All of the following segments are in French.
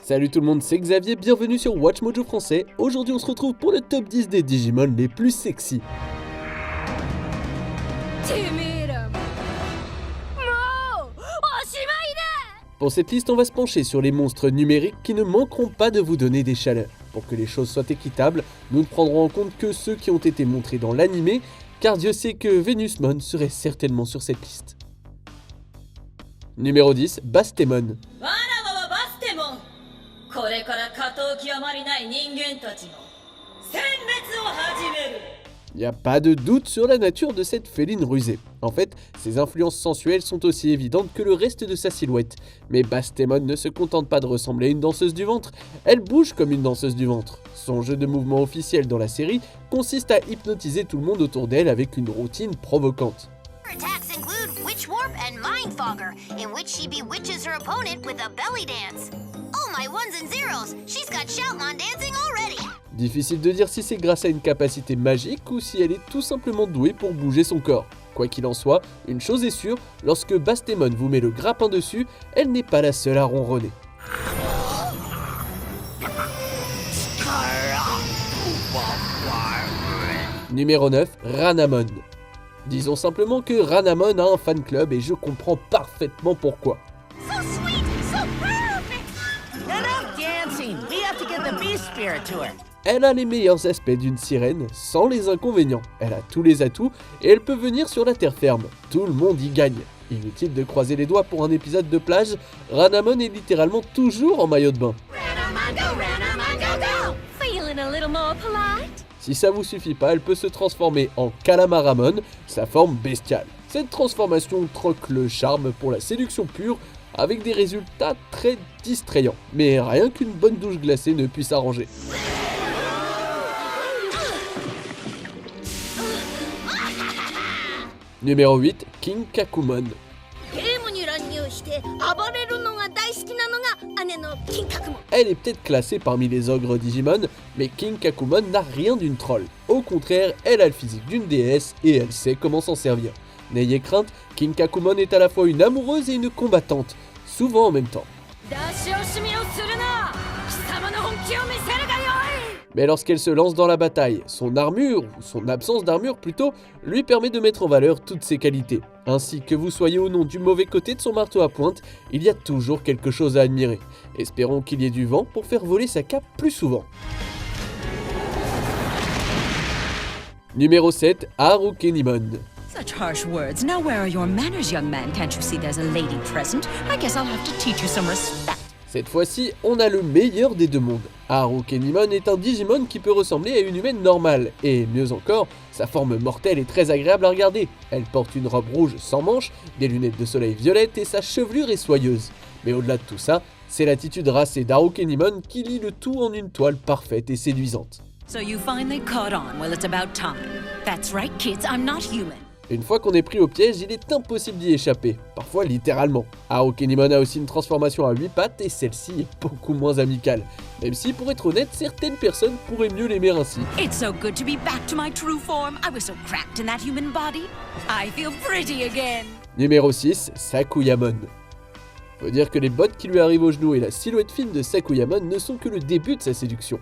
Salut tout le monde, c'est Xavier, bienvenue sur Watch Mojo Français. Aujourd'hui on se retrouve pour le top 10 des Digimon les plus sexy. Pour cette liste, on va se pencher sur les monstres numériques qui ne manqueront pas de vous donner des chaleurs. Pour que les choses soient équitables, nous ne prendrons en compte que ceux qui ont été montrés dans l'animé, car Dieu sait que Venusmon serait certainement sur cette liste. Numéro 10, Bastemon. Il n'y a pas de doute sur la nature de cette féline rusée. En fait, ses influences sensuelles sont aussi évidentes que le reste de sa silhouette. Mais Bastemon ne se contente pas de ressembler à une danseuse du ventre, elle bouge comme une danseuse du ventre. Son jeu de mouvement officiel dans la série consiste à hypnotiser tout le monde autour d'elle avec une routine provocante. Attacks include Witch Warp and Mind Fogger, in which she bewitches her opponent with a belly dance. Oh my ones and zeros, she's got Shoutmon dancing already! Difficile de dire si c'est grâce à une capacité magique ou si elle est tout simplement douée pour bouger son corps. Quoi qu'il en soit, une chose est sûre, lorsque Bastemon vous met le grappin dessus, elle n'est pas la seule à ronronner. Numéro 9, Ranamon. Disons simplement que Ranamon a un fan club et je comprends parfaitement pourquoi. So sweet, so perfect! Enough dancing! We have to get the beast spirit to her. Elle a les meilleurs aspects d'une sirène, sans les inconvénients. Elle a tous les atouts et elle peut venir sur la terre ferme. Tout le monde y gagne. Inutile de croiser les doigts pour un épisode de plage, Ranamon est littéralement toujours en maillot de bain. Ranamon, go! Feeling a little more polite? Si ça vous suffit pas, elle peut se transformer en Calamaramon, sa forme bestiale. Cette transformation troque le charme pour la séduction pure, avec des résultats très distrayants. Mais rien qu'une bonne douche glacée ne puisse arranger. Numéro 8, King Kakumon. Elle est peut-être classée parmi les ogres Digimon, mais King Kakumon n'a rien d'une troll. Au contraire, elle a le physique d'une déesse et elle sait comment s'en servir. N'ayez crainte, King Kakumon est à la fois une amoureuse et une combattante, souvent en même temps. Mais lorsqu'elle se lance dans la bataille, son armure, ou son absence d'armure plutôt, lui permet de mettre en valeur toutes ses qualités. Ainsi que vous soyez ou non du mauvais côté de son marteau à pointe, il y a toujours quelque chose à admirer. Espérons qu'il y ait du vent pour faire voler sa cape plus souvent. Numéro 7, Harukenimon. Such harsh words. Now where are your manners, young man? Can't you see there's a lady present? I guess I'll have to teach you some respect. Cette fois-ci, on a le meilleur des deux mondes. Harukenimon est un Digimon qui peut ressembler à une humaine normale, et mieux encore, sa forme mortelle est très agréable à regarder. Elle porte une robe rouge sans manches, des lunettes de soleil violettes et sa chevelure est soyeuse. Mais au-delà de tout ça, c'est l'attitude racée d'Harukenimon qui lie le tout en une toile parfaite et séduisante. So you finally caught on. Well, it's about time. That's right, kids. I'm not human. Une fois qu'on est pris au piège, il est impossible d'y échapper, parfois littéralement. Harukenimon a aussi une transformation à 8 pattes et celle-ci est beaucoup moins amicale. Même si, pour être honnête, certaines personnes pourraient mieux l'aimer ainsi. It's so good to be back to my true form. I was so cramped in that human body. I feel pretty again. Numéro 6, Sakuyamon. Faut dire que les bottes qui lui arrivent aux genoux et la silhouette fine de Sakuyamon ne sont que le début de sa séduction.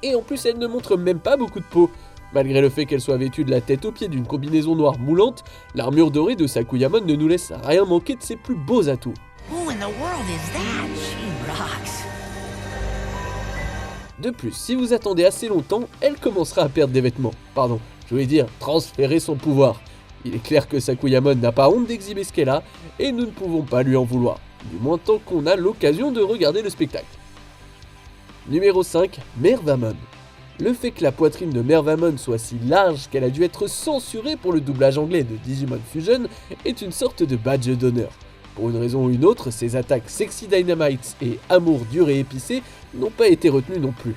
Et en plus, elle ne montre même pas beaucoup de peau. Malgré le fait qu'elle soit vêtue de la tête aux pieds d'une combinaison noire moulante, l'armure dorée de Sakuyamon ne nous laisse rien manquer de ses plus beaux atouts. Who in the world is that? She rocks. De plus, si vous attendez assez longtemps, elle commencera à perdre des vêtements. Pardon, je voulais dire transférer son pouvoir. Il est clair que Sakuyamon n'a pas honte d'exhiber ce qu'elle a, et nous ne pouvons pas lui en vouloir. Du moins tant qu'on a l'occasion de regarder le spectacle. Numéro 5, Mervamon. Le fait que la poitrine de Mervamon soit si large qu'elle a dû être censurée pour le doublage anglais de Digimon Fusion est une sorte de badge d'honneur. Pour une raison ou une autre, ses attaques Sexy Dynamite et Amour dur et épicé n'ont pas été retenues non plus.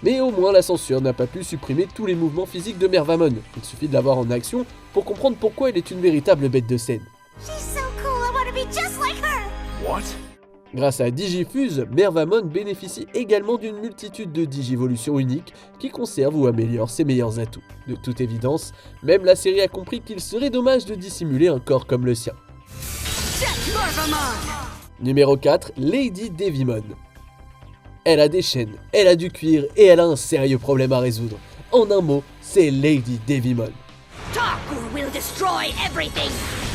Mais au moins la censure n'a pas pu supprimer tous les mouvements physiques de Mervamon. Il suffit de la voir en action pour comprendre pourquoi elle est une véritable bête de scène. She's so cool, I want to be just like her! What? Grâce à Digifuse, Mervamon bénéficie également d'une multitude de digivolutions uniques qui conservent ou améliorent ses meilleurs atouts. De toute évidence, même la série a compris qu'il serait dommage de dissimuler un corps comme le sien. Numéro 4, Lady Devimon. Elle a des chaînes, elle a du cuir et elle a un sérieux problème à résoudre. En un mot, c'est Lady Devimon. Talk or we'll destroy everything.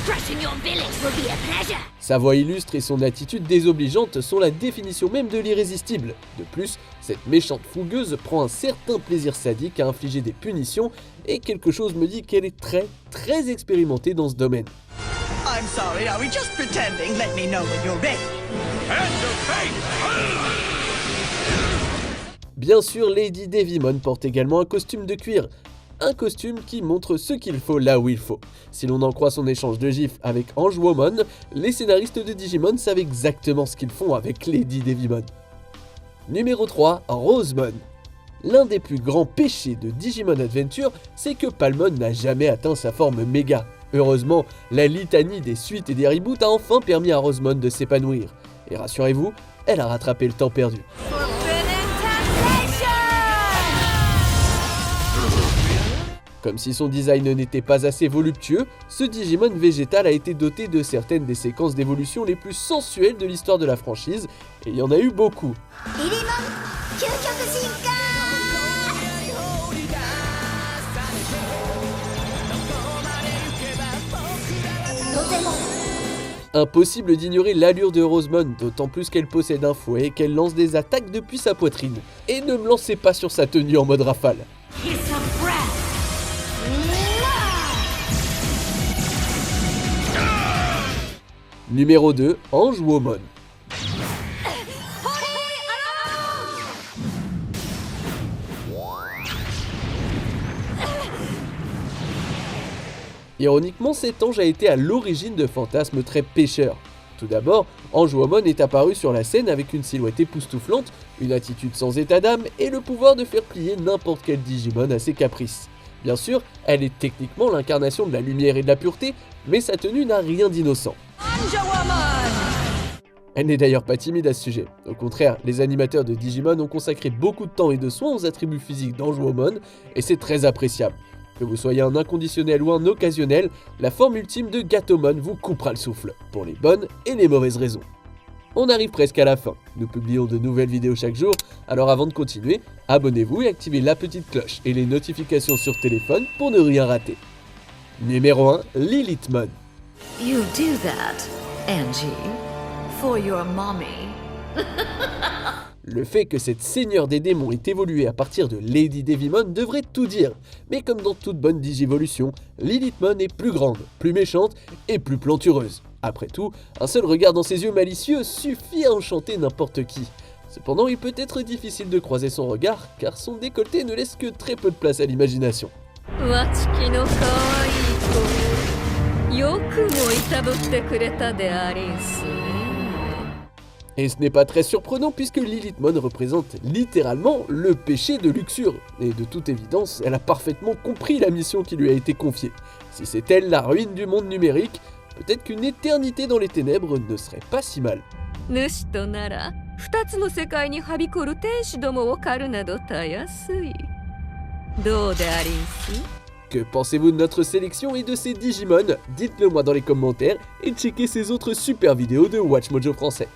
Crushing your village will be a pleasure. Sa voix illustre et son attitude désobligeante sont la définition même de l'irrésistible. De plus, cette méchante fougueuse prend un certain plaisir sadique à infliger des punitions et quelque chose me dit qu'elle est très expérimentée dans ce domaine. I'm sorry, are we just pretending? Let me know when you're ready. Bien sûr, Lady Devimon porte également un costume de cuir. Un costume qui montre ce qu'il faut là où il faut. Si l'on en croit son échange de gifs avec Angewomon, les scénaristes de Digimon savent exactement ce qu'ils font avec Lady Devimon. Numéro 3, Rosemon. L'un des plus grands péchés de Digimon Adventure, c'est que Palmon n'a jamais atteint sa forme méga. Heureusement, la litanie des suites et des reboots a enfin permis à Rosemon de s'épanouir. Et rassurez-vous, elle a rattrapé le temps perdu. Comme si son design n'était pas assez voluptueux, ce Digimon végétal a été doté de certaines des séquences d'évolution les plus sensuelles de l'histoire de la franchise, et il y en a eu beaucoup. Impossible d'ignorer l'allure de Rosemon, d'autant plus qu'elle possède un fouet et qu'elle lance des attaques depuis sa poitrine. Et ne me lancez pas sur sa tenue en mode rafale. Numéro 2, Angewomon. Ironiquement, cet ange a été à l'origine de fantasmes très pécheurs. Tout d'abord, Angewomon est apparu sur la scène avec une silhouette époustouflante, une attitude sans état d'âme et le pouvoir de faire plier n'importe quel Digimon à ses caprices. Bien sûr, elle est techniquement l'incarnation de la lumière et de la pureté, mais sa tenue n'a rien d'innocent. Elle n'est d'ailleurs pas timide à ce sujet. Au contraire, les animateurs de Digimon ont consacré beaucoup de temps et de soins aux attributs physiques d'Angewomon, et c'est très appréciable. Que vous soyez un inconditionnel ou un occasionnel, la forme ultime de Gatomon vous coupera le souffle, pour les bonnes et les mauvaises raisons. On arrive presque à la fin, nous publions de nouvelles vidéos chaque jour, alors avant de continuer, abonnez-vous et activez la petite cloche et les notifications sur téléphone pour ne rien rater. Numéro 1, Lilithmon. You do that, Angie, for your mommy. Le fait que cette seigneur des démons ait évolué à partir de Lady Devimon devrait tout dire, mais comme dans toute bonne digivolution, Lilithmon est plus grande, plus méchante et plus plantureuse. Après tout, un seul regard dans ses yeux malicieux suffit à enchanter n'importe qui. Cependant, il peut être difficile de croiser son regard, car son décolleté ne laisse que très peu de place à l'imagination. Et ce n'est pas très surprenant puisque Lilithmon représente littéralement le péché de luxure. Et de toute évidence, elle a parfaitement compris la mission qui lui a été confiée. Si c'est elle la ruine du monde numérique, peut-être qu'une éternité dans les ténèbres ne serait pas si mal. Que pensez-vous de notre sélection et de ces Digimon? Dites-le moi dans les commentaires et checkez ces autres super vidéos de WatchMojo français.